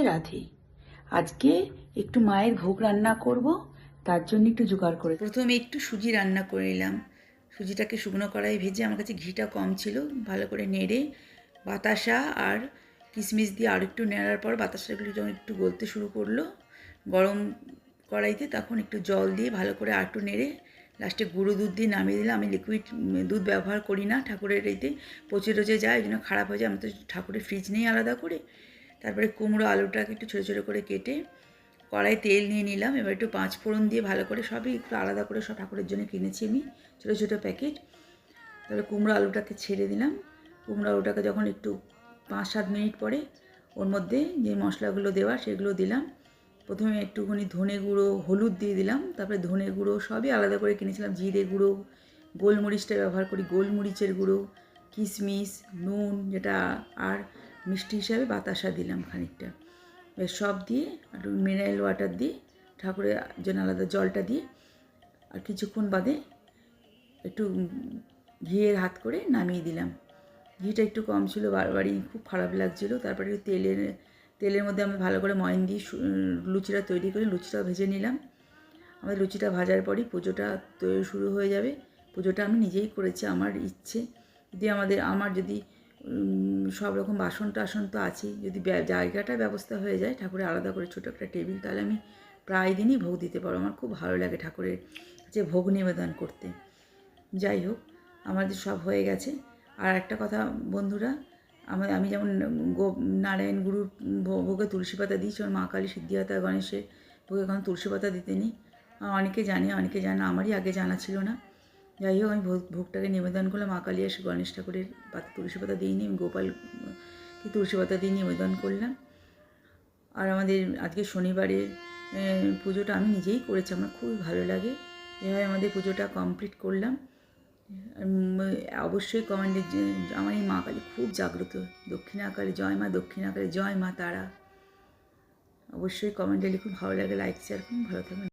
রাধে। আজকে একটু মায়ের ভোগ রান্না করব, তার জন্য একটু জোগাড় করে প্রথমে একটু সুজি রান্না করে নিলাম। সুজিটাকে শুকনো কড়াই ভেজে, আমার কাছে ঘিটা কম ছিল, ভালো করে নেড়ে বাতাসা আর কিশমিশ দিয়ে আর একটু নেড়ার পর বাতাসাগুলো যখন একটু গলতে শুরু করলো গরম কড়াইতে, তখন একটু জল দিয়ে ভালো করে আর একটু নেড়ে লাস্টে গুঁড়ো দুধ দিয়ে নামিয়ে দিলাম। আমি লিকুইড দুধ ব্যবহার করি না, ঠাকুরের এতে পচে টচে যায়, ওই জন্য খারাপ হয়ে যায়। আমার তো ঠাকুরের ফ্রিজ নেই আলাদা করে। তারপরে কুমড়ো আলুটাকে একটু ছোটো ছোটো করে কেটে কড়াই তেল নিয়ে নিলাম। এবার একটু পাঁচ ফোড়ন দিয়ে ভালো করে, সবই একটু আলাদা করে সব ঠাকুরের জন্য কিনেছি আমি ছোটো ছোটো প্যাকেট। তারপরে কুমড়ো আলুটাকে ছেড়ে দিলাম। কুমড়ো আলুটাকে যখন একটু 5-7 মিনিট পরে ওর মধ্যে যে মশলাগুলো দেওয়া সেগুলো দিলাম। প্রথমে একটুখানি ধনে গুঁড়ো, হলুদ দিয়ে দিলাম, তারপরে ধনে গুঁড়ো সবই আলাদা করে কিনেছিলাম, জিরে গুঁড়ো, গোলমরিচটা ব্যবহার করি, গোলমরিচের গুঁড়ো, কিশমিশ, নুন যেটা, আর মিষ্টি হিসাবে বাতাসা দিলাম খানিকটা। বেশ সব দিয়ে একটু মিনারেল ওয়াটার দিয়ে ঠাকুরের জন্য আলাদা জলটা দিয়ে আর কিছুক্ষণ বাদে একটু ঘিয়ের হাত করে নামিয়ে দিলাম। ঘিটা একটু কম ছিল, বারবারই খুব খারাপ লাগছিলো। তারপরে তেলের মধ্যে আমি ভালো করে ময়ন দিয়ে লুচিটা তৈরি করে লুচিটা ভেজে নিলাম। আমাদের লুচিটা ভাজার পরই পুজোটা তৈরি শুরু হয়ে যাবে। পুজোটা আমি নিজেই করেছি, আমার ইচ্ছে। যদি আমার যদি সব রকম বাসন টাসন তো আছেই, যদি জায়গাটার ব্যবস্থা হয়ে যায় ঠাকুরের আলাদা করে ছোটো একটা টেবিল, তাহলে আমি প্রায় দিনই ভোগ দিতে পারবো। আমার খুব ভালো লাগে ঠাকুরের কাছে ভোগ নিবেদন করতে। যাই হোক, আমাদের সব হয়ে গেছে। আর একটা কথা বন্ধুরা, আমি যেমন নারায়ণ গুরুর ভোগে তুলসী পাতা দিই, যেমন মা কালী, সিদ্ধিদাতা, গণেশের ভোগে এখন তুলসী পাতা দিতে নিই। অনেকে জানে, অনেকে জানে না, আমারই আগে জানা ছিল না। যাই হোক, আমি ভোগটাকে নিবেদন করলাম। মা কালী আর গণেশ ঠাকুরের তুলসী পাতা দিইনি, আমি গোপালকে তুলসী পাতা দিয়ে নিবেদন করলাম। আর আমাদের আজকে শনিবারের পুজোটা আমি নিজেই করেছি, আমার খুবই ভালো লাগে। এভাবে আমাদের পুজোটা কমপ্লিট করলাম। অবশ্যই কমেন্টে, আমার এই মা কালী খুব জাগ্রত, দক্ষিণাকালী, জয় মা দক্ষিণাকালী, জয় মা তারা। অবশ্যই কমেন্টে লিখুন, ভালো লাগে লাইক শেয়ার করুন, ভালো থাকুন।